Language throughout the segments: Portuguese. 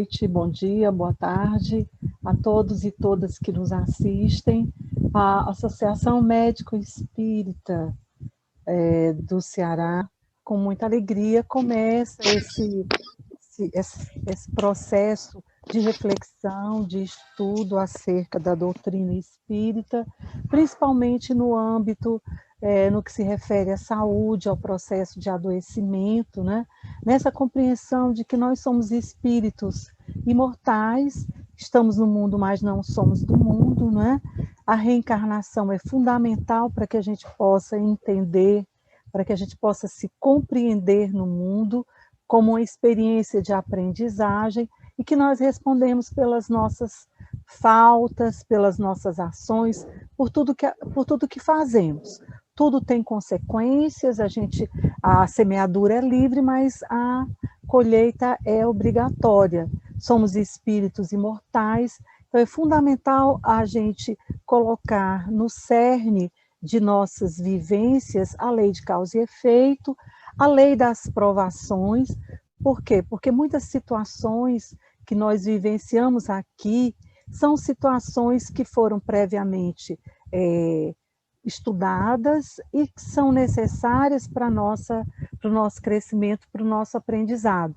noite, bom dia, boa tarde a todos e todas que nos assistem. A Associação Médico Espírita do Ceará, com muita alegria, começa esse processo de reflexão, de estudo acerca da doutrina espírita, principalmente no âmbito, no que se refere à saúde, ao processo de adoecimento, né? Nessa compreensão de que nós somos espíritos imortais, estamos no mundo, mas não somos do mundo, né? A reencarnação é fundamental para que a gente possa entender, para que a gente possa se compreender no mundo, como uma experiência de aprendizagem e que nós respondemos pelas nossas faltas, pelas nossas ações, por tudo que fazemos. Tudo tem consequências, a semeadura é livre, mas a colheita é obrigatória. Somos espíritos imortais, então é fundamental a gente colocar no cerne de nossas vivências a lei de causa e efeito, a lei das provações. Por quê? Porque muitas situações que nós vivenciamos aqui são situações que foram previamente estudadas e que são necessárias para o nosso crescimento, para o nosso aprendizado.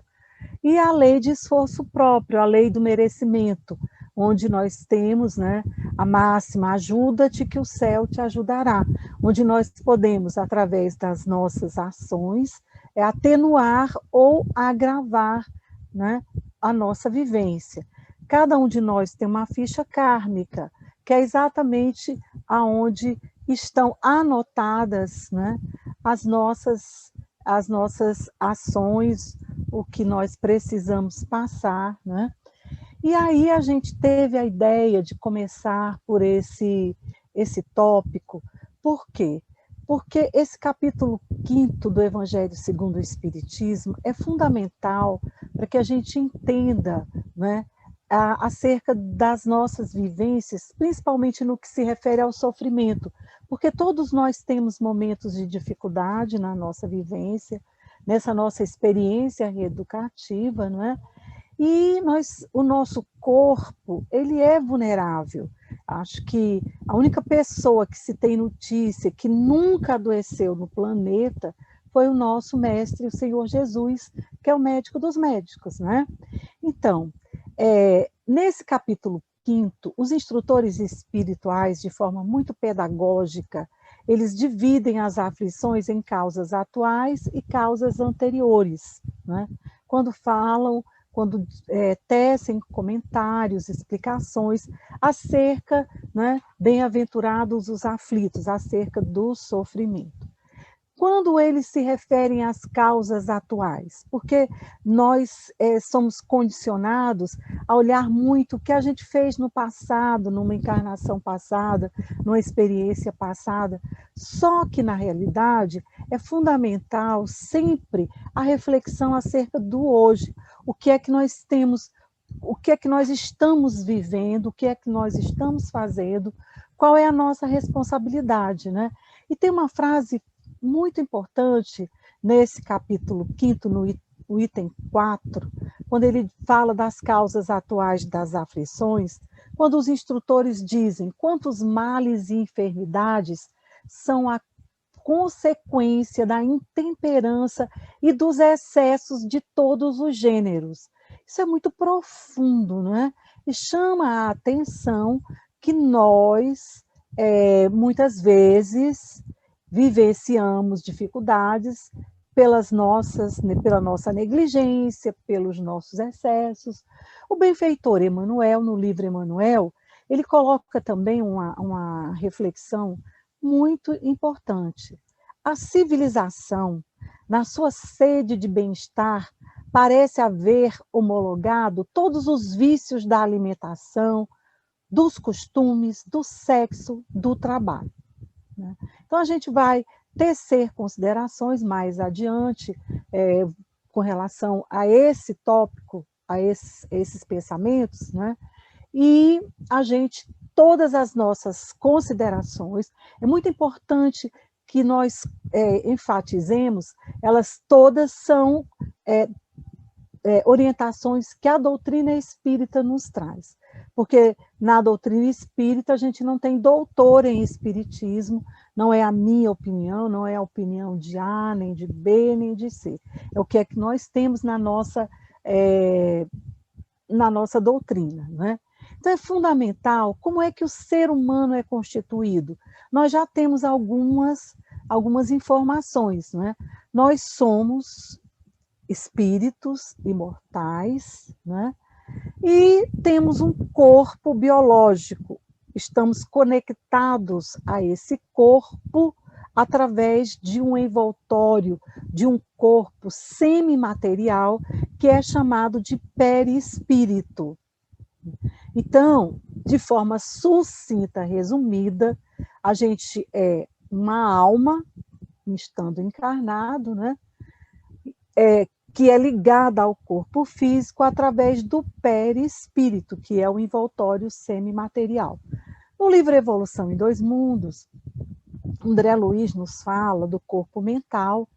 E a lei de esforço próprio, a lei do merecimento, onde nós temos, né, a máxima, ajuda-te que o céu te ajudará, onde nós podemos, através das nossas ações, atenuar ou agravar, né, a nossa vivência. Cada um de nós tem uma ficha kármica, que é exatamente aonde estão anotadas, né, as nossas ações, o que nós precisamos passar, né? E aí a gente teve a ideia de começar por esse tópico. Por quê? Porque esse capítulo 5º do Evangelho segundo o Espiritismo é fundamental para que a gente entenda, né, acerca das nossas vivências, principalmente no que se refere ao sofrimento, porque todos nós temos momentos de dificuldade na nossa vivência, nessa nossa experiência reeducativa, não é? E o nosso corpo, ele é vulnerável. Acho que a única pessoa que se tem notícia que nunca adoeceu no planeta foi o nosso mestre, o Senhor Jesus, que é o médico dos médicos, né? Então, nesse capítulo 5º, os instrutores espirituais, de forma muito pedagógica, eles dividem as aflições em causas atuais e causas anteriores, né? Quando tecem comentários, explicações acerca, né, bem-aventurados os aflitos, acerca do sofrimento. Quando eles se referem às causas atuais, porque nós somos condicionados a olhar muito o que a gente fez no passado, numa encarnação passada, numa experiência passada, só que na realidade é fundamental sempre a reflexão acerca do hoje, o que é que nós temos, o que é que nós estamos vivendo, o que é que nós estamos fazendo, qual é a nossa responsabilidade, né? E tem uma frase muito importante nesse capítulo 5º, no item 4, quando ele fala das causas atuais das aflições, quando os instrutores dizem quantos males e enfermidades são a consequência da intemperança e dos excessos de todos os gêneros. Isso é muito profundo, né? E chama a atenção que nós, muitas vezes, vivenciamos dificuldades pela nossa negligência, pelos nossos excessos. O benfeitor Emmanuel, no livro Emmanuel, ele coloca também uma reflexão muito importante. A civilização, na sua sede de bem-estar, parece haver homologado todos os vícios da alimentação, dos costumes, do sexo, do trabalho, né? Então, a gente vai tecer considerações mais adiante com relação a esse tópico, a esses pensamentos, né? E todas as nossas considerações, é muito importante que nós enfatizemos, elas todas são orientações que a doutrina espírita nos traz. Porque na doutrina espírita a gente não tem doutor em espiritismo, não é a minha opinião, não é a opinião de A, nem de B, nem de C. É o que é que nós temos na nossa doutrina, né? Então é fundamental como é que o ser humano é constituído. Nós já temos algumas informações, né? Nós somos espíritos imortais, né? E temos um corpo biológico. Estamos conectados a esse corpo através de um envoltório, de um corpo semimaterial, que é chamado de perispírito. Então, de forma sucinta, resumida, a gente é uma alma, estando encarnado, né? Que é ligada ao corpo físico através do perispírito, que é o envoltório semimaterial. No livro Evolução em Dois Mundos, André Luiz nos fala do corpo mental,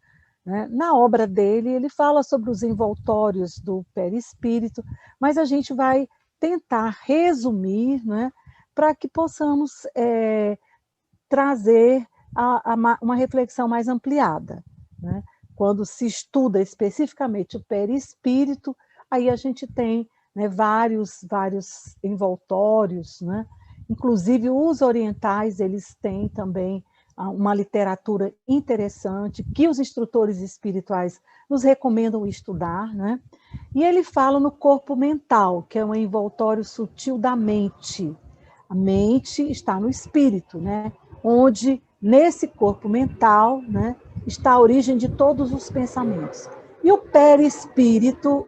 né? Na obra dele, ele fala sobre os envoltórios do perispírito, mas a gente vai tentar resumir, né, para que possamos trazer uma reflexão mais ampliada, né? Quando se estuda especificamente o perispírito, aí a gente tem, né, vários envoltórios, né? Inclusive os orientais, eles têm também uma literatura interessante que os instrutores espirituais nos recomendam estudar, né? E ele fala no corpo mental, que é um envoltório sutil da mente. A mente está no espírito, né? Onde nesse corpo mental, né, está a origem de todos os pensamentos. E o perispírito,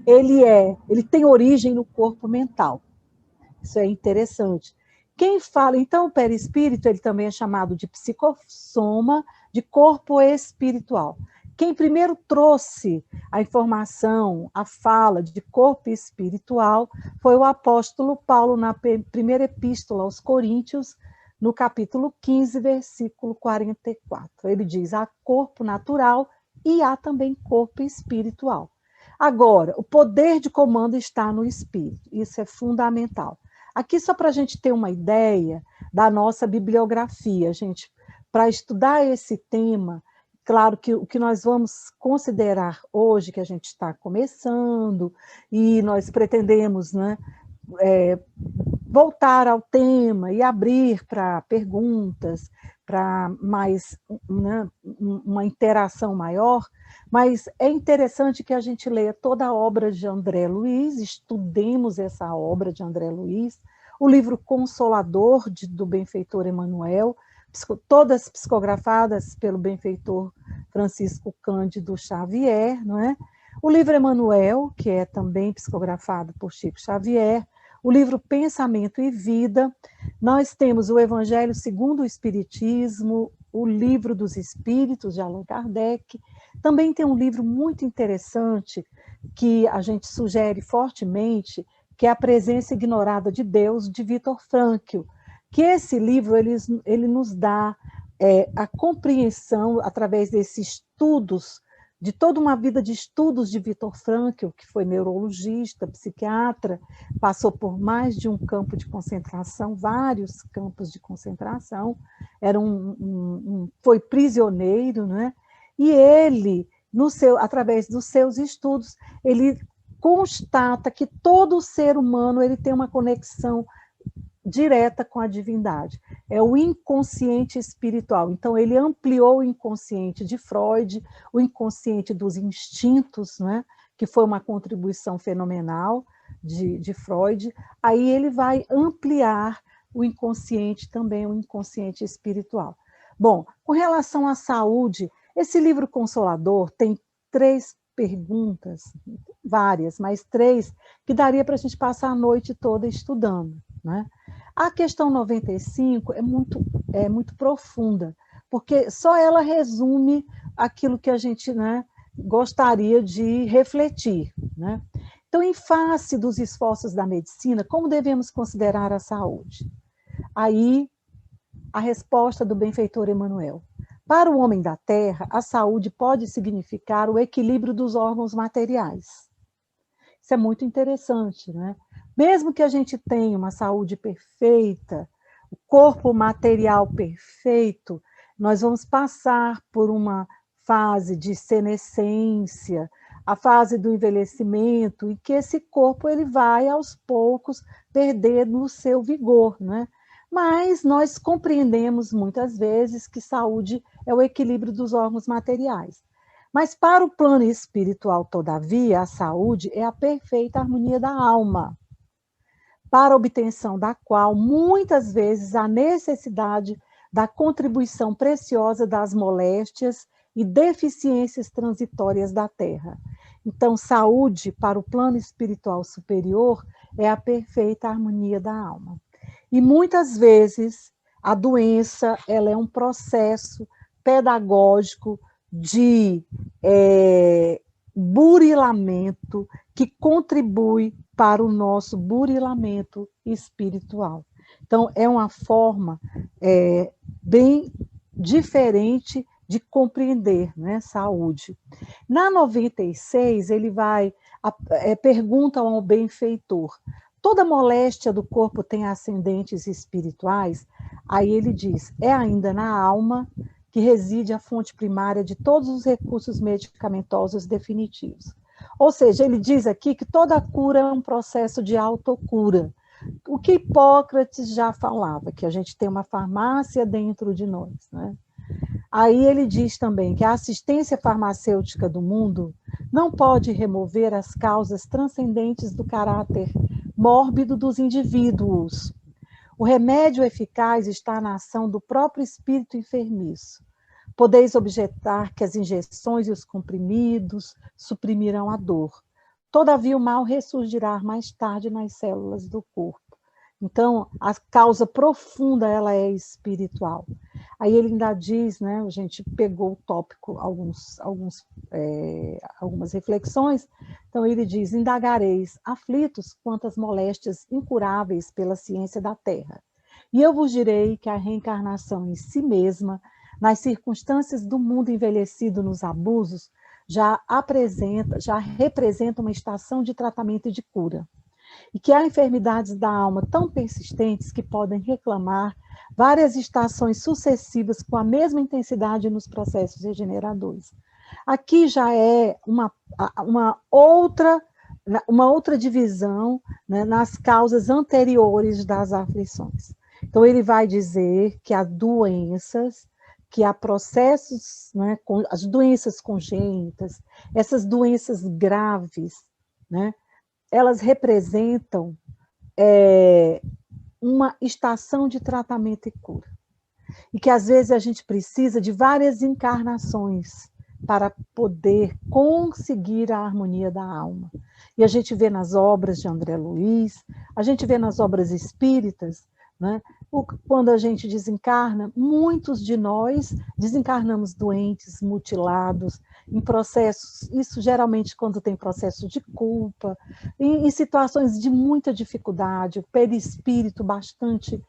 ele tem origem no corpo mental. Isso é interessante. Quem fala, então, o perispírito, ele também é chamado de psicossoma, de corpo espiritual. Quem primeiro trouxe a informação, a fala de corpo espiritual, foi o apóstolo Paulo, na primeira epístola aos Coríntios, no capítulo 15, versículo 44. Ele diz: há corpo natural e há também corpo espiritual. Agora, o poder de comando está no espírito, isso é fundamental. Aqui, só para a gente ter uma ideia da nossa bibliografia, gente, para estudar esse tema, claro que o que nós vamos considerar hoje, que a gente está começando, e nós pretendemos, né, voltar ao tema e abrir para perguntas, para mais, né, uma interação maior, mas é interessante que a gente leia toda a obra de André Luiz, estudemos essa obra de André Luiz, o livro Consolador do benfeitor Emmanuel, todas psicografadas pelo benfeitor Francisco Cândido Xavier, não é? O livro Emmanuel, que é também psicografado por Chico Xavier, o livro Pensamento e Vida, nós temos o Evangelho segundo o Espiritismo, o Livro dos Espíritos, de Allan Kardec. Também tem um livro muito interessante que a gente sugere fortemente, que é A Presença Ignorada de Deus, de Viktor Frankl, que esse livro ele nos dá a compreensão, através desses estudos, de toda uma vida de estudos de Viktor Frankl, que foi neurologista, psiquiatra, passou por mais de um campo de concentração, vários campos de concentração, foi prisioneiro, né? E ele, através dos seus estudos, ele constata que todo ser humano ele tem uma conexão direta com a divindade. É o inconsciente espiritual. Então, ele ampliou o inconsciente de Freud, o inconsciente dos instintos, né? Que foi uma contribuição fenomenal de Freud. Aí ele vai ampliar o inconsciente também, o inconsciente espiritual. Bom, com relação à saúde, esse livro Consolador tem 3 perguntas, várias, mas 3, que daria para a gente passar a noite toda estudando, né? A questão 95 é muito profunda, porque só ela resume aquilo que a gente, né, gostaria de refletir, né? Então, em face dos esforços da medicina, como devemos considerar a saúde? Aí, a resposta do benfeitor Emmanuel: Para o homem da Terra, a saúde pode significar o equilíbrio dos órgãos materiais. Isso é muito interessante, né? Mesmo que a gente tenha uma saúde perfeita, o corpo material perfeito, nós vamos passar por uma fase de senescência, a fase do envelhecimento, e que esse corpo ele vai, aos poucos, perdendo o seu vigor, né? Mas nós compreendemos muitas vezes que saúde é o equilíbrio dos órgãos materiais. Mas para o plano espiritual, todavia, a saúde é a perfeita harmonia da alma, para a obtenção da qual, muitas vezes, há necessidade da contribuição preciosa das moléstias e deficiências transitórias da Terra. Então, saúde, para o plano espiritual superior, é a perfeita harmonia da alma. E, muitas vezes, a doença ela é um processo pedagógico de burilamento que contribui para o nosso burilamento espiritual. Então, é uma forma bem diferente de compreender, né, saúde. Na 96, ele vai, pergunta ao benfeitor, toda moléstia do corpo tem ascendentes espirituais? Aí ele diz, é ainda na alma que reside a fonte primária de todos os recursos medicamentosos definitivos. Ou seja, ele diz aqui que toda cura é um processo de autocura. O que Hipócrates já falava, que a gente tem uma farmácia dentro de nós, né? Aí ele diz também que a assistência farmacêutica do mundo não pode remover as causas transcendentes do caráter mórbido dos indivíduos. O remédio eficaz está na ação do próprio espírito enfermiço. Podeis objetar que as injeções e os comprimidos suprimirão a dor. Todavia, o mal ressurgirá mais tarde nas células do corpo. Então, a causa profunda, ela é espiritual. Aí ele ainda diz, né, a gente pegou o tópico, algumas reflexões, então ele diz, indagareis, aflitos quanto às moléstias incuráveis pela ciência da terra. E eu vos direi que a reencarnação em si mesma, nas circunstâncias do mundo envelhecido nos abusos, já representa uma estação de tratamento e de cura. E que há enfermidades da alma tão persistentes que podem reclamar várias estações sucessivas com a mesma intensidade nos processos regeneradores. Aqui já é uma outra divisão, né, nas causas anteriores das aflições. Então, ele vai dizer que há doenças, que há processos, né, as doenças congênitas, essas doenças graves, né, elas representam uma estação de tratamento e cura. E que às vezes a gente precisa de várias encarnações para poder conseguir a harmonia da alma. E a gente vê nas obras de André Luiz, a gente vê nas obras espíritas, né? Quando a gente desencarna, muitos de nós desencarnamos doentes, mutilados, em processos, isso geralmente quando tem processo de culpa, em situações de muita dificuldade, o perispírito bastante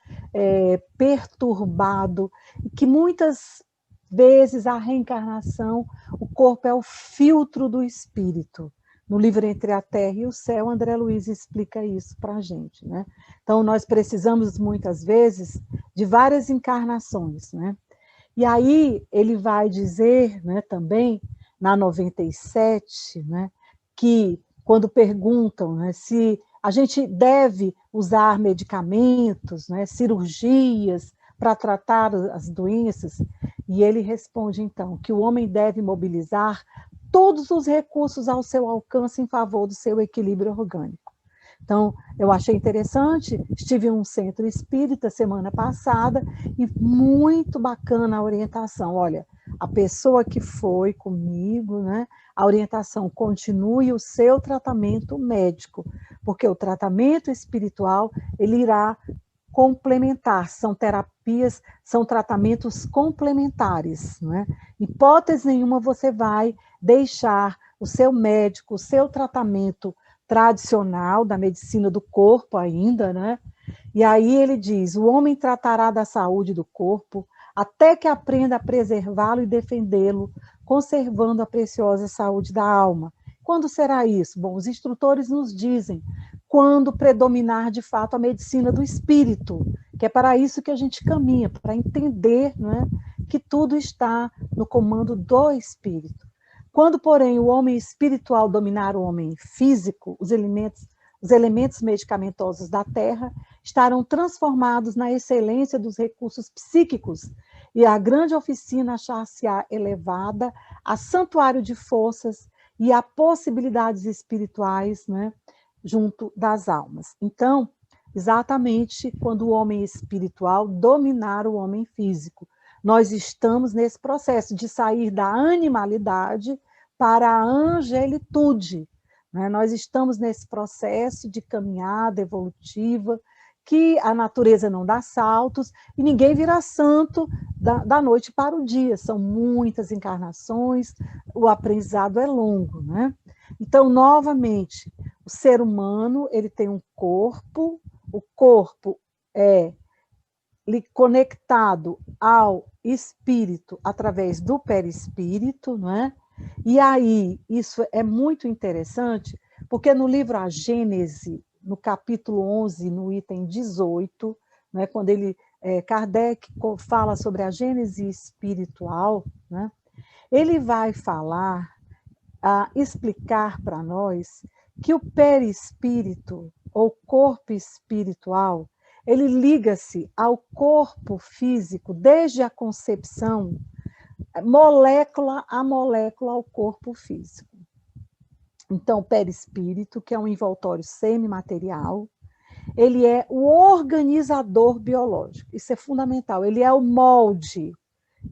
perturbado, que muitas vezes a reencarnação, o corpo é o filtro do espírito. No livro Entre a Terra e o Céu, André Luiz explica isso para a gente, né? Então, nós precisamos, muitas vezes, de várias encarnações, né? E aí, ele vai dizer, né, também, na 97, né, que quando perguntam, né, se a gente deve usar medicamentos, né, cirurgias para tratar as doenças, e ele responde, então, que o homem deve mobilizar todos os recursos ao seu alcance em favor do seu equilíbrio orgânico. Então, eu achei interessante, estive em um centro espírita semana passada e muito bacana a orientação. Olha, a pessoa que foi comigo, né, a orientação, continue o seu tratamento médico, porque o tratamento espiritual, ele irá complementar, são terapias, são tratamentos complementares, né? Hipótese nenhuma você vai deixar o seu médico, o seu tratamento tradicional da medicina do corpo ainda, né? E aí ele diz, o homem tratará da saúde do corpo até que aprenda a preservá-lo e defendê-lo, conservando a preciosa saúde da alma. Quando será isso? Bom, os instrutores nos dizem quando predominar de fato a medicina do espírito, que é para isso que a gente caminha, para entender, não é, que tudo está no comando do espírito. Quando, porém, o homem espiritual dominar o homem físico, os elementos medicamentosos da Terra estarão transformados na excelência dos recursos psíquicos e a grande oficina achar-se-á elevada a santuário de forças e a possibilidades espirituais, né, junto das almas. Então, exatamente quando o homem espiritual dominar o homem físico, nós estamos nesse processo de sair da animalidade para a angelitude, né? Nós estamos nesse processo de caminhada evolutiva, que a natureza não dá saltos, e ninguém vira santo da noite para o dia, são muitas encarnações, o aprendizado é longo, né? Então, novamente, o ser humano, ele tem um corpo, o corpo é conectado ao espírito através do perispírito, não é? E aí, isso é muito interessante, porque no livro A Gênese, no capítulo 11, no item 18, né, quando Kardec fala sobre a gênese espiritual, né, ele vai falar, explicar para nós que o perispírito, ou corpo espiritual, ele liga-se ao corpo físico desde a concepção, molécula a molécula ao corpo físico. Então, o perispírito, que é um envoltório semimaterial, ele é o organizador biológico, isso é fundamental, ele é o molde,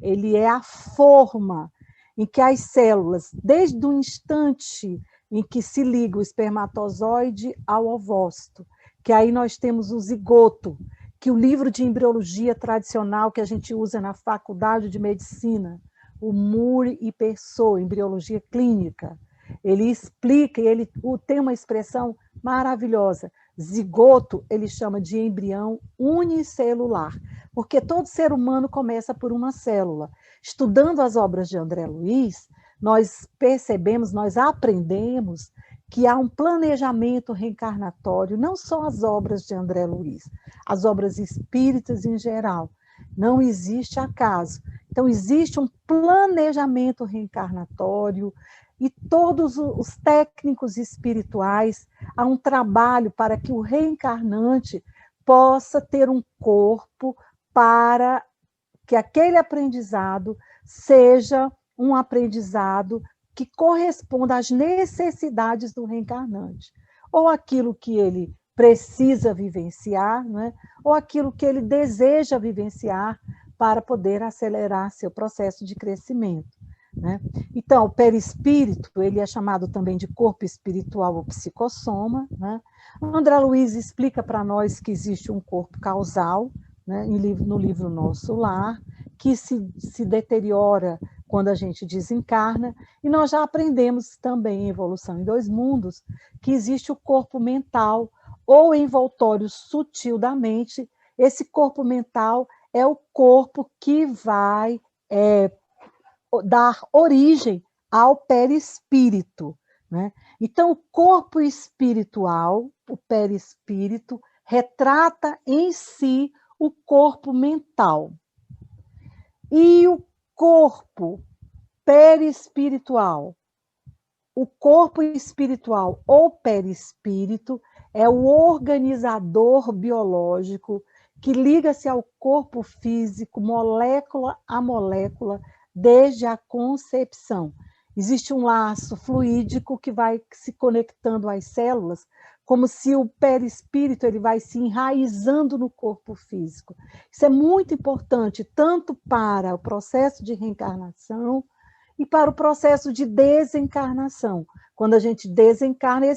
ele é a forma em que as células, desde o instante em que se liga o espermatozoide ao ovócito, que aí nós temos o zigoto, que o livro de embriologia tradicional que a gente usa na faculdade de medicina, o Muri e Pessoa, embriologia clínica, ele explica, ele tem uma expressão maravilhosa. Zigoto, ele chama de embrião unicelular, porque todo ser humano começa por uma célula. Estudando as obras de André Luiz, nós percebemos, nós aprendemos que há um planejamento reencarnatório, não só as obras de André Luiz, as obras espíritas em geral. Não existe acaso. Então, existe um planejamento reencarnatório, e todos os técnicos espirituais, há um trabalho para que o reencarnante possa ter um corpo para que aquele aprendizado seja um aprendizado que corresponda às necessidades do reencarnante, ou aquilo que ele precisa vivenciar, né? Ou aquilo que ele deseja vivenciar para poder acelerar seu processo de crescimento. Né? Então, o perispírito, ele é chamado também de corpo espiritual ou psicossoma. Né? André Luiz explica para nós que existe um corpo causal, né, no livro Nosso Lar, que se deteriora quando a gente desencarna, e nós já aprendemos também em Evolução em Dois Mundos que existe o corpo mental, ou envoltório sutil da mente. Esse corpo mental é o corpo que vai dar origem ao perispírito, né? Então, o corpo espiritual, o perispírito, retrata em si o corpo mental. E o corpo perispiritual, o corpo espiritual ou perispírito é o organizador biológico que liga-se ao corpo físico, molécula a molécula, desde a concepção. Existe um laço fluídico que vai se conectando às células, como se o perispírito ele vai se enraizando no corpo físico. Isso é muito importante, tanto para o processo de reencarnação e para o processo de desencarnação. Quando a gente desencarna,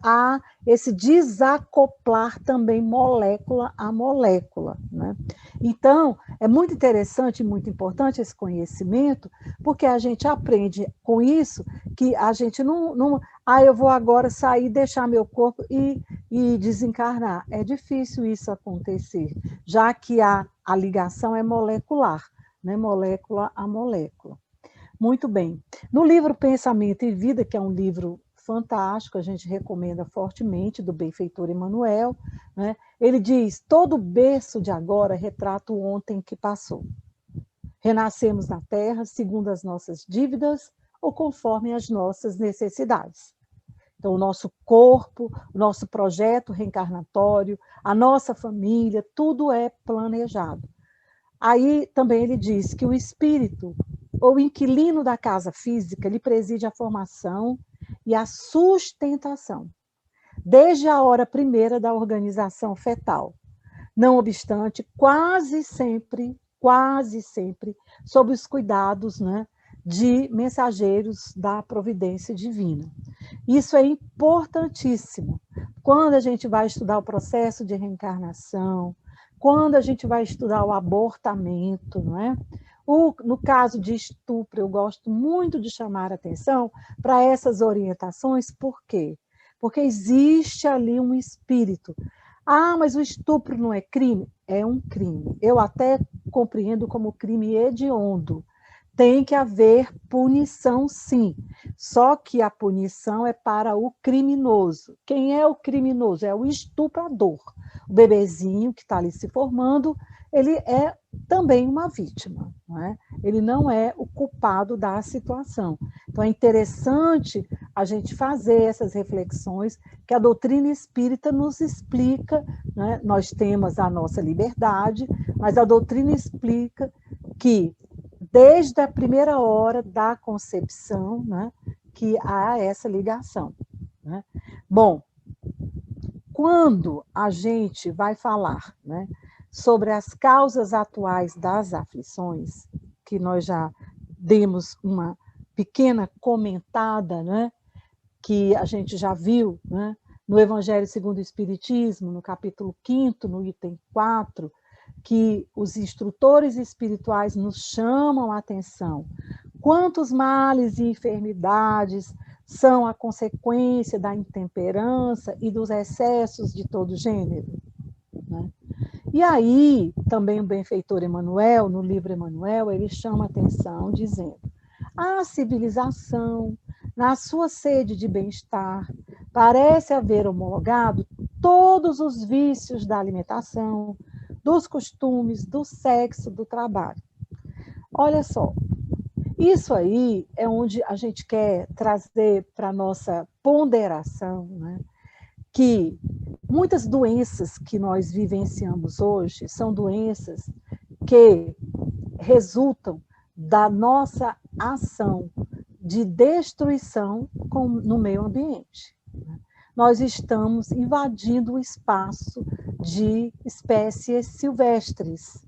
há esse desacoplar também molécula a molécula, né? Então, é muito interessante e muito importante esse conhecimento, porque a gente aprende com isso que a gente não eu vou agora sair, deixar meu corpo e desencarnar. É difícil isso acontecer, já que a ligação é molecular, né? Molécula a molécula. Muito bem. No livro Pensamento e Vida, que é um livro fantástico, a gente recomenda fortemente, do benfeitor Emmanuel, né? Ele diz: todo berço de agora retrata o ontem que passou. Renascemos na Terra segundo as nossas dívidas ou conforme as nossas necessidades. Então, o nosso corpo, o nosso projeto reencarnatório, a nossa família, tudo é planejado. Aí também ele diz que o espírito, ou inquilino da casa física, lhe preside a formação e a sustentação, desde a hora primeira da organização fetal. Não obstante, quase sempre, sob os cuidados, né, de mensageiros da providência divina. Isso é importantíssimo. Quando a gente vai estudar o processo de reencarnação, quando a gente vai estudar o abortamento, não é? No caso de estupro, eu gosto muito de chamar a atenção para essas orientações, por quê? Porque existe ali um espírito. Ah, mas o estupro não é crime? É um crime. Eu até compreendo como crime hediondo. Tem que haver punição, sim. Só que a punição é para o criminoso. Quem é o criminoso? É o estuprador. O bebezinho que está ali se formando, ele é também uma vítima, não é? Ele não é o culpado da situação. Então, é interessante a gente fazer essas reflexões que a doutrina espírita nos explica, né? Nós temos a nossa liberdade, mas a doutrina explica que, desde a primeira hora da concepção, né, que há essa ligação, né? Bom, quando a gente vai falar, né, sobre as causas atuais das aflições, que nós já demos uma pequena comentada, né, que a gente já viu, né, no Evangelho segundo o Espiritismo, no capítulo 5º, no item 4, que os instrutores espirituais nos chamam a atenção. Quantos males e enfermidades são a consequência da intemperança e dos excessos de todo gênero, né? E aí, também o benfeitor Emmanuel, no livro Emmanuel, ele chama a atenção dizendo: a civilização, na sua sede de bem-estar, parece haver homologado todos os vícios da alimentação, dos costumes, do sexo, do trabalho. Olha só, isso aí é onde a gente quer trazer para a nossa ponderação, né, que muitas doenças que nós vivenciamos hoje são doenças que resultam da nossa ação de destruição no meio ambiente. Nós estamos invadindo o espaço de espécies silvestres.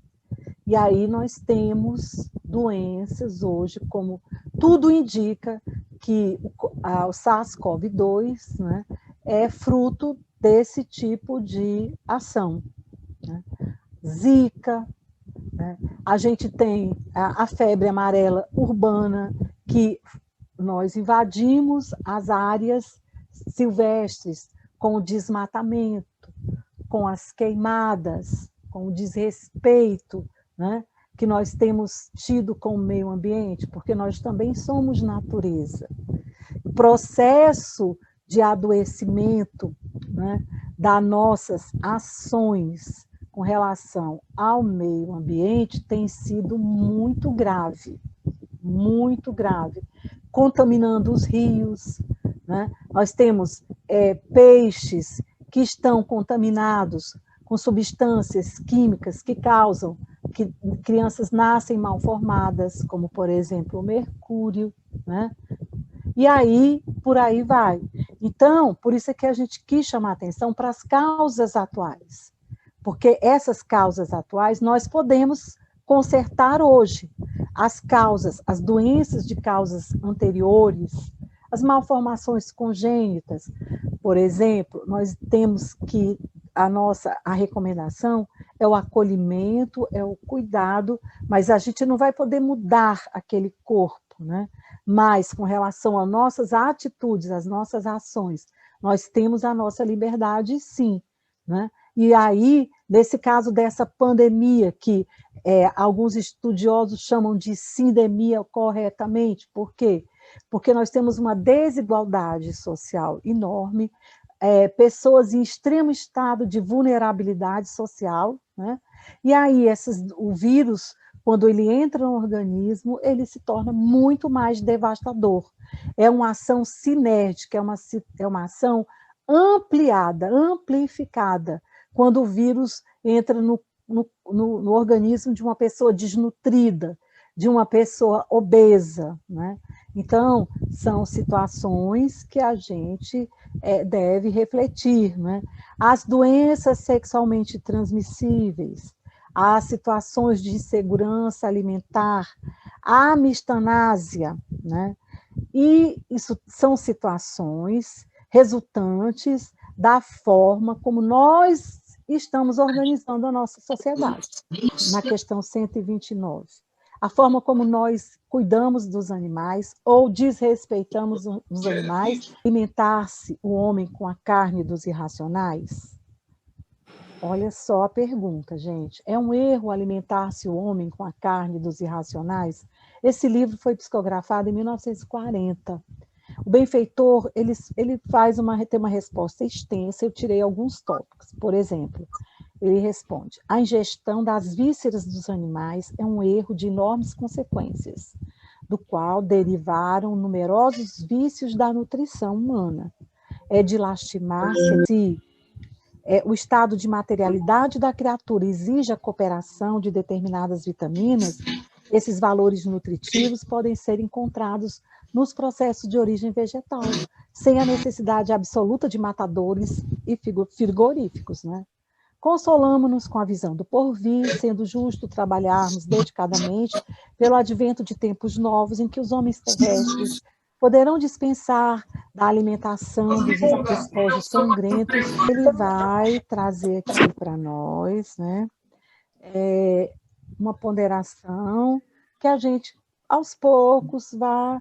E aí nós temos doenças hoje, como tudo indica que o SARS-CoV-2, né, é fruto desse tipo de ação, né? Zika, né? A gente tem a febre amarela urbana, que nós invadimos as áreas silvestres com o desmatamento, com as queimadas, com o desrespeito, né, que nós temos tido com o meio ambiente, porque nós também somos natureza. O processo de adoecimento, né, das nossas ações com relação ao meio ambiente tem sido muito grave, contaminando os rios, né? Nós temos peixes que estão contaminados com substâncias químicas que causam que crianças nascem mal formadas, como, por exemplo, o mercúrio, né? E aí, por aí vai. Então, por isso é que a gente quis chamar a atenção para as causas atuais, porque essas causas atuais nós podemos consertar hoje. as causas, as doenças de causas anteriores, as malformações congênitas. Por exemplo, nós temos que a recomendação é o acolhimento, é o cuidado, mas a gente não vai poder mudar aquele corpo, né? Mas com relação às nossas atitudes, às nossas ações, nós temos a nossa liberdade, sim, né? E aí, nesse caso dessa pandemia, que alguns estudiosos chamam de sindemia corretamente, por quê? Porque nós temos uma desigualdade social enorme, pessoas em extremo estado de vulnerabilidade social, né? E aí o vírus, quando ele entra no organismo, ele se torna muito mais devastador. É uma ação sinérgica, é uma ação ampliada, amplificada, quando o vírus entra no organismo de uma pessoa desnutrida, de uma pessoa obesa, né? Então, são situações que a gente deve refletir, né? As doenças sexualmente transmissíveis, as situações de insegurança alimentar, a mistanásia, né? E isso são situações resultantes da forma como nós estamos organizando a nossa sociedade. Na questão 129. A forma como nós cuidamos dos animais ou desrespeitamos os animais, alimentar-se o homem com a carne dos irracionais? Olha só a pergunta, gente. É um erro alimentar-se o homem com a carne dos irracionais? Esse livro foi psicografado em 1940. O benfeitor, ele tem uma resposta extensa, eu tirei alguns tópicos. Por exemplo, ele responde: a ingestão das vísceras dos animais é um erro de enormes consequências, do qual derivaram numerosos vícios da nutrição humana. É de lastimar-se se o estado de materialidade da criatura exige a cooperação de determinadas vitaminas, esses valores nutritivos podem ser encontrados nos processos de origem vegetal, sem a necessidade absoluta de matadores e frigoríficos, né? Consolamo-nos com a visão do porvir, sendo justo trabalharmos dedicadamente pelo advento de tempos novos em que os homens terrestres poderão dispensar da alimentação dos despojos sangrentos. Ele vai trazer aqui para nós, né, uma ponderação que a gente, aos poucos, vá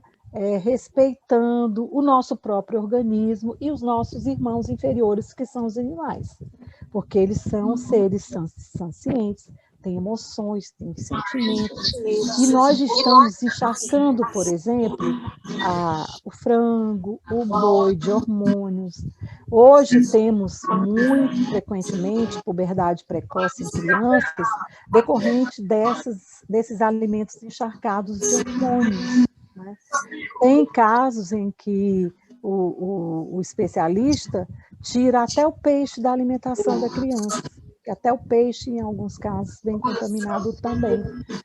respeitando o nosso próprio organismo e os nossos irmãos inferiores, que são os animais, porque eles são seres sancientes, têm emoções, têm sentimentos, e nós estamos encharcando, por exemplo, o frango, o boi de hormônios. Hoje temos muito frequentemente puberdade precoce em crianças, decorrente desses alimentos encharcados de hormônios, né? Tem casos em que o especialista tira até o peixe da alimentação da criança, até o peixe, em alguns casos, vem contaminado também,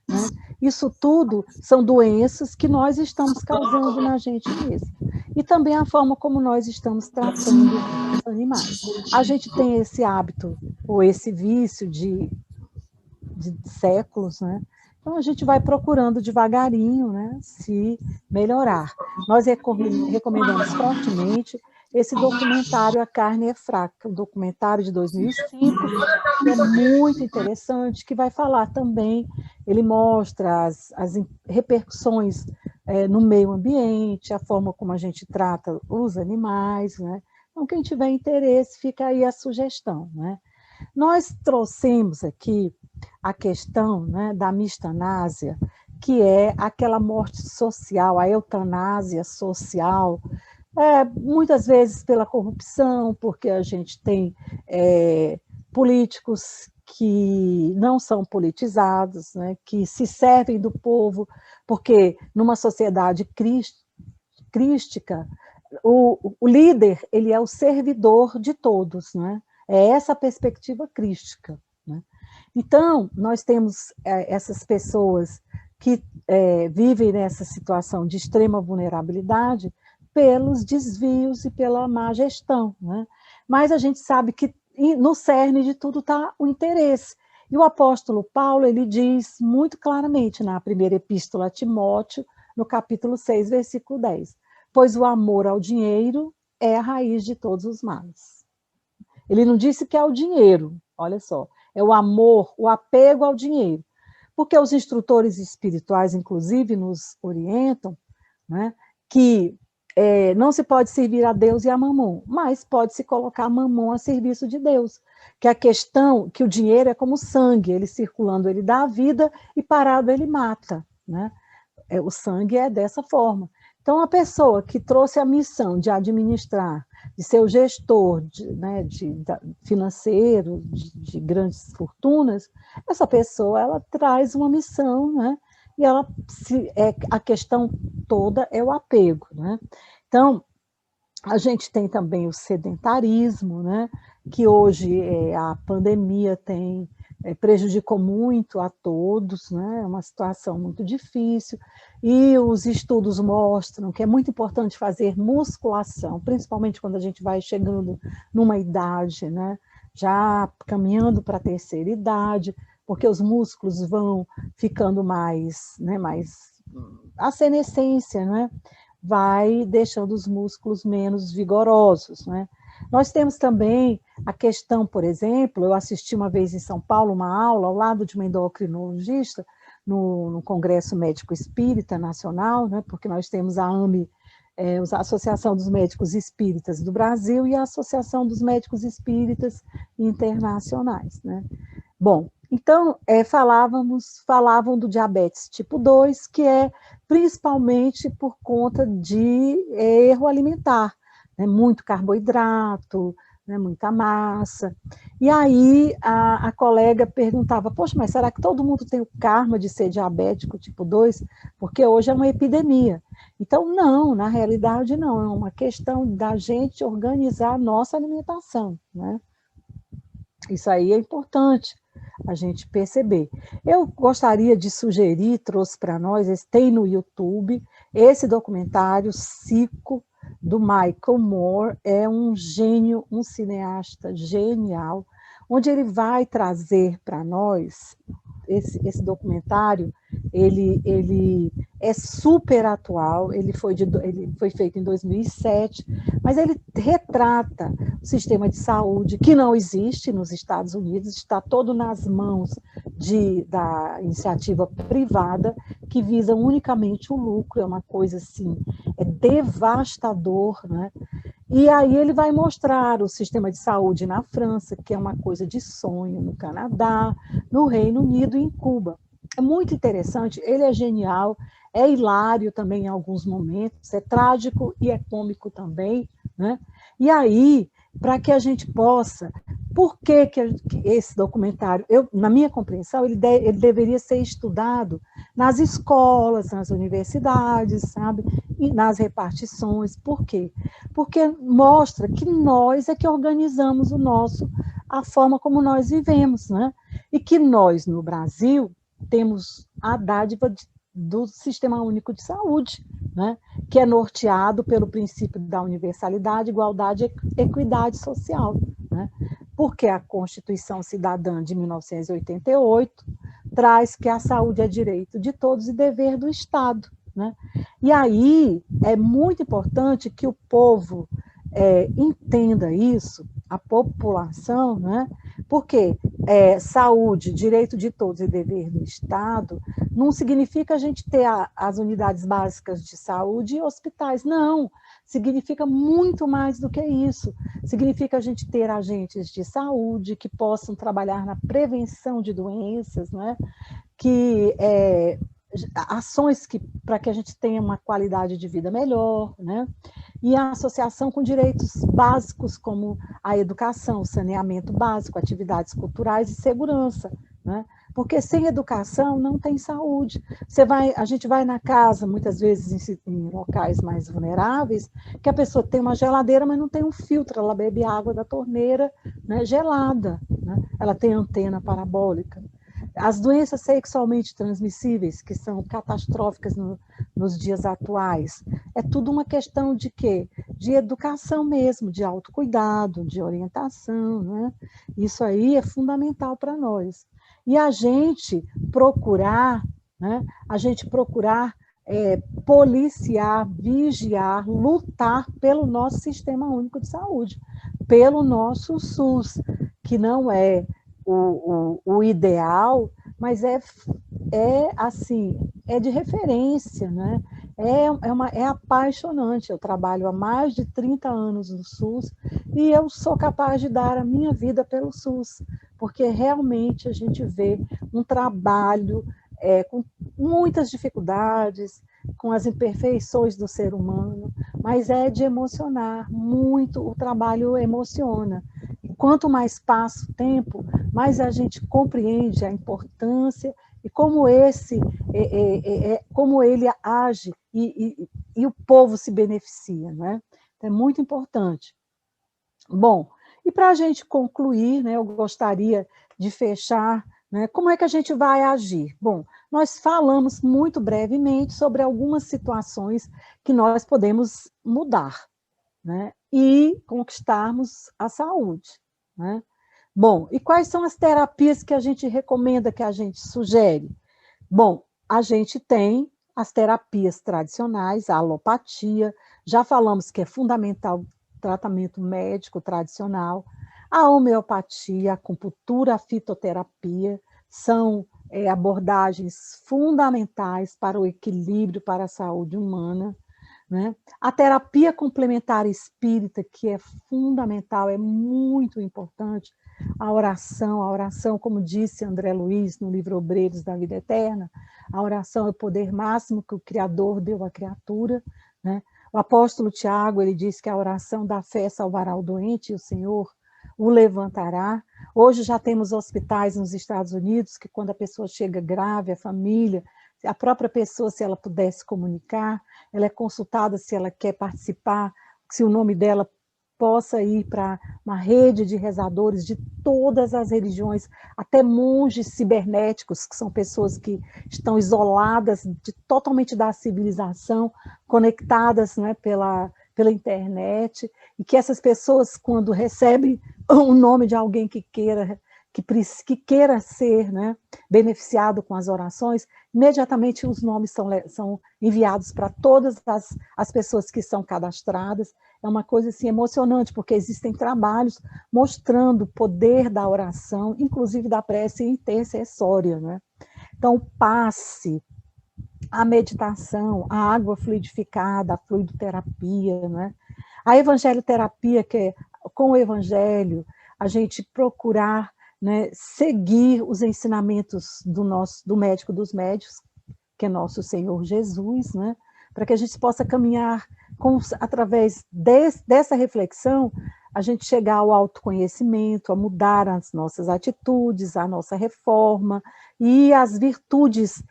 né? Isso tudo são doenças que nós estamos causando na gente mesmo. E também a forma como nós estamos tratando os animais. A gente tem esse hábito, ou esse vício de séculos, né? Então, a gente vai procurando devagarinho, né, se melhorar. Nós recomendamos fortemente esse documentário A Carne é Fraca, um documentário de 2005, que é muito interessante, que vai falar também, ele mostra as repercussões no meio ambiente, a forma como a gente trata os animais, né? Então, quem tiver interesse, fica aí a sugestão, né? Nós trouxemos aqui a questão, né, da mistanásia, que é aquela morte social, a eutanásia social, muitas vezes pela corrupção, porque a gente tem políticos que não são politizados, né, que se servem do povo, porque numa sociedade crística, o líder, ele é o servidor de todos, né? É essa a perspectiva crística, né? Então, nós temos essas pessoas que vivem nessa situação de extrema vulnerabilidade pelos desvios e pela má gestão, né? Mas a gente sabe que no cerne de tudo está o interesse. E o apóstolo Paulo, ele diz muito claramente na primeira epístola a Timóteo, no capítulo 6, versículo 10, pois o amor ao dinheiro é a raiz de todos os males. Ele não disse que é o dinheiro, olha só, é o amor, o apego ao dinheiro. Porque os instrutores espirituais, inclusive, nos orientam, né, que não se pode servir a Deus e a Mamon, mas pode-se colocar Mamon a serviço de Deus. Que a questão, que o dinheiro é como sangue, ele circulando, ele dá a vida e parado ele mata, né? O sangue é dessa forma. Então, a pessoa que trouxe a missão de administrar, de ser o gestor financeiro de grandes fortunas, essa pessoa ela traz uma missão, né? E a questão toda é o apego, né? Então, a gente tem também o sedentarismo, né? Que hoje a pandemia prejudicou muito a todos, né? É uma situação muito difícil, e os estudos mostram que é muito importante fazer musculação, principalmente quando a gente vai chegando numa idade, né? Já caminhando para a terceira idade, porque os músculos vão ficando mais a senescência, né? Vai deixando os músculos menos vigorosos, né? Nós temos também a questão, por exemplo, eu assisti uma vez em São Paulo uma aula ao lado de uma endocrinologista no Congresso Médico Espírita Nacional, né? Porque nós temos a AME, a Associação dos Médicos Espíritas do Brasil, e a Associação dos Médicos Espíritas Internacionais, né? Bom, então, falavam do diabetes tipo 2, que é principalmente por conta de erro alimentar, né? Muito carboidrato, né? Muita massa. E aí a colega perguntava, poxa, mas será que todo mundo tem o karma de ser diabético tipo 2? Porque hoje é uma epidemia. Então, não, na realidade não, é uma questão da gente organizar a nossa alimentação, né? Isso aí é importante a gente perceber. Eu gostaria de sugerir, trouxe para nós, tem no YouTube, esse documentário, Cico, do Michael Moore, é um gênio, um cineasta genial, onde ele vai trazer para nós, esse documentário, ele é super atual, ele foi feito em 2007, mas ele retrata o sistema de saúde que não existe nos Estados Unidos, está todo nas mãos da iniciativa privada, que visa unicamente o lucro, é uma coisa assim, é devastador, né? E aí ele vai mostrar o sistema de saúde na França, que é uma coisa de sonho, no Canadá, no Reino Unido e em Cuba. É muito interessante, ele é genial, é hilário também em alguns momentos, é trágico e é cômico também, né? E aí, para que a gente possa... Por que esse documentário, na minha compreensão, ele deveria ser estudado nas escolas, nas universidades, sabe? E nas repartições. Por quê? Porque mostra que nós é que organizamos a forma como nós vivemos, né? E que nós, no Brasil, temos a dádiva do Sistema Único de Saúde, né? Que é norteado pelo princípio da universalidade, igualdade e equidade social, né? Porque a Constituição Cidadã de 1988 traz que a saúde é direito de todos e dever do Estado, né? E aí é muito importante que o povo entenda isso, a população, né? Porque saúde, direito de todos e dever do Estado, não significa a gente ter as unidades básicas de saúde e hospitais, não. Significa muito mais do que isso. Significa a gente ter agentes de saúde que possam trabalhar na prevenção de doenças, né? Que ações para que a gente tenha uma qualidade de vida melhor, né? E a associação com direitos básicos como a educação, o saneamento básico, atividades culturais e segurança, né? Porque sem educação não tem saúde. A gente vai na casa, muitas vezes em locais mais vulneráveis, que a pessoa tem uma geladeira, mas não tem um filtro, ela bebe água da torneira, né, gelada, né? Ela tem antena parabólica. As doenças sexualmente transmissíveis, que são catastróficas nos dias atuais, é tudo uma questão de quê? de educação mesmo, de autocuidado, de orientação, né? Isso aí é fundamental para nós. E a gente procurar, né? A gente procurar policiar, vigiar, lutar pelo nosso Sistema Único de Saúde, pelo nosso SUS, que não é o ideal, mas assim, é de referência, né? É apaixonante. Eu trabalho há mais de 30 anos no SUS e eu sou capaz de dar a minha vida pelo SUS, porque realmente a gente vê um trabalho com muitas dificuldades, com as imperfeições do ser humano, mas é de emocionar muito, o trabalho emociona. E quanto mais passa o tempo, mais a gente compreende a importância e como como ele age e o povo se beneficia, né? Então, é muito importante. Bom, e para a gente concluir, né, eu gostaria de fechar, né, como é que a gente vai agir? Bom, nós falamos muito brevemente sobre algumas situações que nós podemos mudar, né, e conquistarmos a saúde, né? Bom, e quais são as terapias que a gente recomenda, que a gente sugere? Bom, a gente tem as terapias tradicionais, a alopatia, já falamos que é fundamental o tratamento médico tradicional, a homeopatia, a acupuntura, a fitoterapia, são abordagens fundamentais para o equilíbrio, para a saúde humana, né? A terapia complementar espírita, que é fundamental, é muito importante, a oração, como disse André Luiz no livro Obreiros da Vida Eterna, a oração é o poder máximo que o Criador deu à criatura, né? O apóstolo Tiago, ele diz que a oração da fé salvará o doente e o Senhor o levantará. Hoje já temos hospitais nos Estados Unidos que quando a pessoa chega grave, a família, a própria pessoa, se ela pudesse comunicar, ela é consultada se ela quer participar, se o nome dela possa ir para uma rede de rezadores de todas as religiões, até monges cibernéticos, que são pessoas que estão isoladas totalmente da civilização, conectadas, né, pela internet, e que essas pessoas, quando recebem o nome de alguém que queira ser, né, beneficiado com as orações, imediatamente os nomes são enviados para todas as pessoas que são cadastradas. É uma coisa assim, emocionante, porque existem trabalhos mostrando o poder da oração, inclusive da prece intercessória, né? Então, o passe, a meditação, a água fluidificada, a fluidoterapia, né? A evangelioterapia, que é com o evangelho, a gente procurar, né, seguir os ensinamentos do médico dos médicos, que é nosso Senhor Jesus, né, para que a gente possa caminhar através dessa reflexão, a gente chegar ao autoconhecimento, a mudar as nossas atitudes, a nossa reforma e as virtudes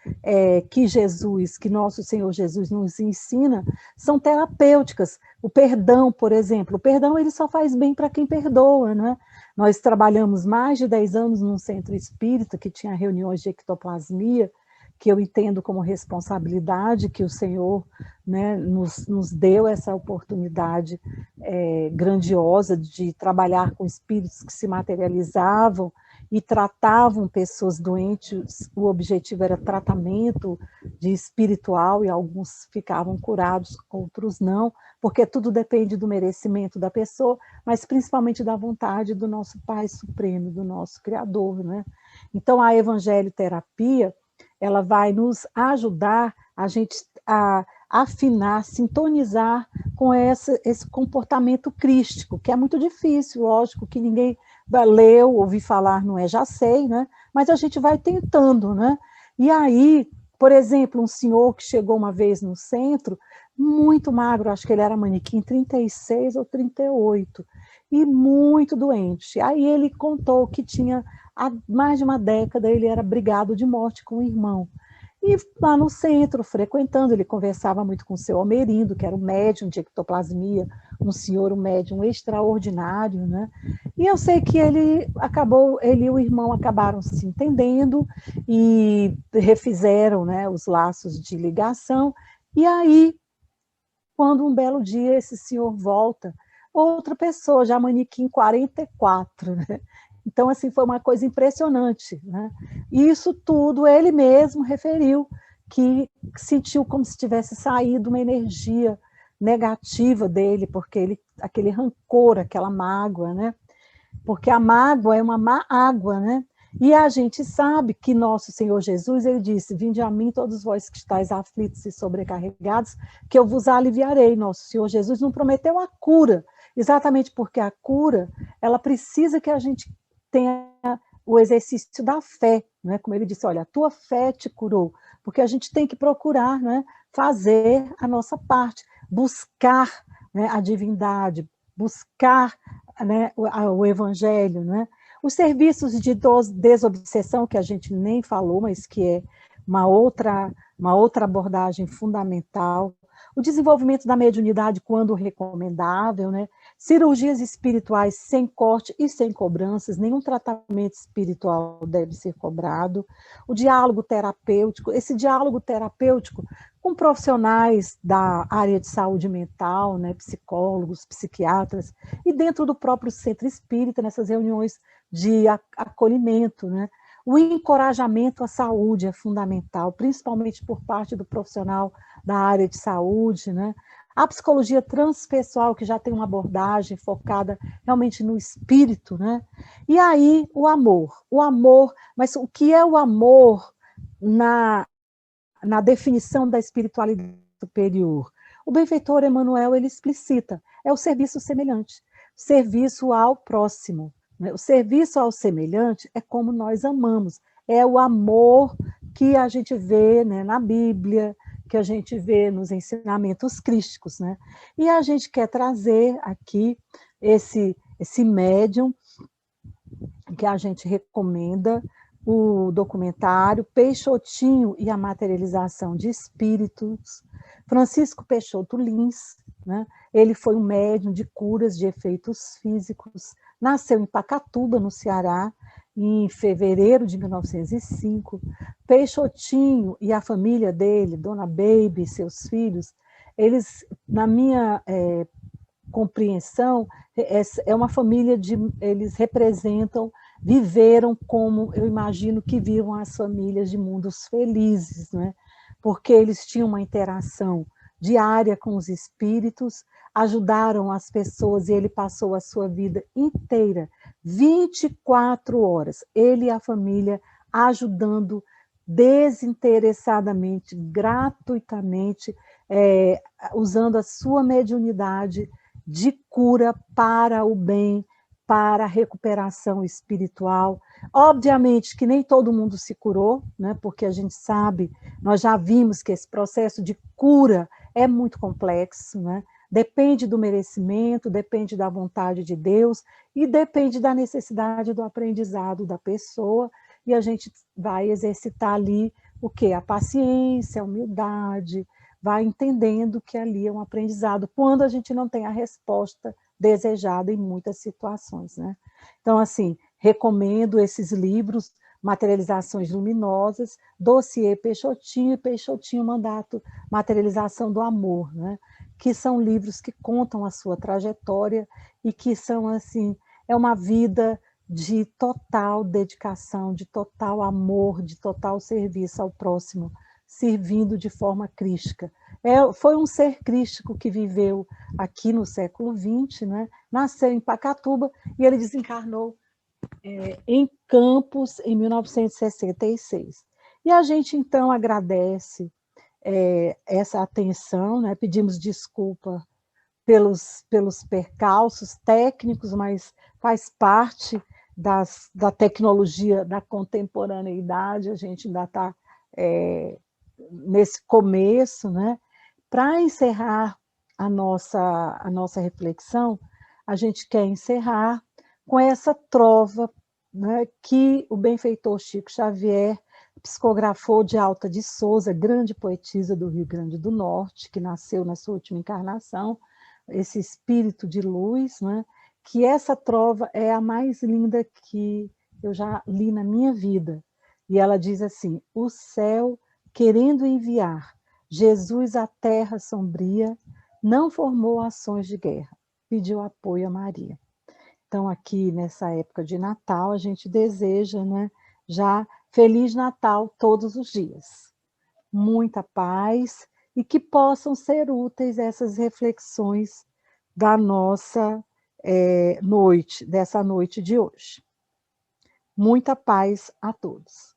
que nosso Senhor Jesus nos ensina, são terapêuticas. O perdão, por exemplo, o perdão ele só faz bem para quem perdoa, né? Nós trabalhamos mais de 10 anos num centro espírita que tinha reuniões de ectoplasmia, que eu entendo como responsabilidade, que o Senhor, né, nos deu essa oportunidade grandiosa de trabalhar com espíritos que se materializavam e tratavam pessoas doentes. O objetivo era tratamento de espiritual e alguns ficavam curados, outros não, porque tudo depende do merecimento da pessoa, mas principalmente da vontade do nosso Pai Supremo, do nosso Criador, né? Então, a evangelioterapia, ela vai nos ajudar a gente a afinar, sintonizar com esse comportamento crístico, que é muito difícil, lógico que ninguém leu, ouvi falar, não é, já sei, né? Mas a gente vai tentando, né? E aí, por exemplo, um senhor que chegou uma vez no centro, muito magro, acho que ele era manequim, 36 ou 38, e muito doente. Aí ele contou que tinha, há mais de uma década, ele era brigado de morte com o irmão. E lá no centro, frequentando, ele conversava muito com o seu Almerindo, que era um médium de ectoplasmia, um médium extraordinário, né? E eu sei que ele e o irmão acabaram se entendendo e refizeram, né, os laços de ligação, e aí quando um belo dia esse senhor volta, outra pessoa, já manequim 44, né? Então, assim, foi uma coisa impressionante, né? E isso tudo ele mesmo referiu, que sentiu como se tivesse saído uma energia negativa dele, porque ele, aquele rancor, aquela mágoa, né? Porque a mágoa é uma má água, né? E a gente sabe que nosso Senhor Jesus, ele disse, vinde a mim todos vós que estáis aflitos e sobrecarregados, que eu vos aliviarei. Nosso Senhor Jesus não prometeu a cura, exatamente porque a cura, ela precisa que a gente tenha o exercício da fé, né? Como ele disse, olha, a tua fé te curou, porque a gente tem que procurar, né, fazer a nossa parte, buscar, né, a divindade, buscar, né, o evangelho, né? Os serviços de desobsessão, que a gente nem falou, mas que é uma outra abordagem fundamental, o desenvolvimento da mediunidade quando recomendável, né? Cirurgias espirituais sem corte e sem cobranças, nenhum tratamento espiritual deve ser cobrado, o diálogo terapêutico, esse diálogo terapêutico com profissionais da área de saúde mental, né, psicólogos, psiquiatras, e dentro do próprio centro espírita, nessas reuniões de acolhimento, né? O encorajamento à saúde é fundamental, principalmente por parte do profissional da área de saúde, né? A psicologia transpessoal, que já tem uma abordagem focada realmente no espírito, né? E aí o amor, mas o que é o amor na definição da espiritualidade superior? O benfeitor Emmanuel, ele explicita, é o serviço semelhante, serviço ao próximo. O serviço ao semelhante é como nós amamos, é o amor que a gente vê, né, na Bíblia, que a gente vê nos ensinamentos crísticos, né? E a gente quer trazer aqui esse médium que a gente recomenda, o documentário Peixotinho e a Materialização de Espíritos, Francisco Peixoto Lins, né? Ele foi um médium de curas de efeitos físicos, nasceu em Pacatuba, no Ceará, em fevereiro de 1905. Peixotinho e a família dele, Dona Baby e seus filhos, eles, na minha compreensão, é uma família de, eles representam, viveram como eu imagino que vivam as famílias de mundos felizes, né? Porque eles tinham uma interação diária com os espíritos, ajudaram as pessoas e ele passou a sua vida inteira, 24 horas, ele e a família ajudando desinteressadamente, gratuitamente, usando a sua mediunidade de cura para o bem, para a recuperação espiritual. Obviamente que nem todo mundo se curou, né? Porque a gente sabe, nós já vimos que esse processo de cura é muito complexo, né? Depende do merecimento, depende da vontade de Deus e depende da necessidade do aprendizado da pessoa, e a gente vai exercitar ali o quê? A paciência, a humildade, vai entendendo que ali é um aprendizado, quando a gente não tem a resposta desejada em muitas situações, né? Então, assim, recomendo esses livros, Materializações Luminosas, Dossiê Peixotinho e Peixotinho Mandato, Materialização do Amor, né? Que são livros que contam a sua trajetória e que são, assim, é uma vida de total dedicação, de total amor, de total serviço ao próximo, servindo de forma crística. Foi um ser crístico que viveu aqui no século XX, né? Nasceu em Pacatuba e ele desencarnou em Campos em 1966. E a gente, então, agradece essa atenção, né? Pedimos desculpa pelos percalços técnicos, mas faz parte da tecnologia da contemporaneidade, a gente ainda está nesse começo, né? Para encerrar a nossa reflexão, a gente quer encerrar com essa trova, né, que o benfeitor Chico Xavier psicografou de Alta de Souza, grande poetisa do Rio Grande do Norte, que nasceu na sua última encarnação, esse espírito de luz, né, que essa trova é a mais linda que eu já li na minha vida. E ela diz assim: o céu querendo enviar Jesus à terra sombria, não formou ações de guerra, pediu apoio a Maria. Então, aqui nessa época de Natal, a gente deseja, né, já Feliz Natal todos os dias. Muita paz e que possam ser úteis essas reflexões da nossa noite, dessa noite de hoje. Muita paz a todos.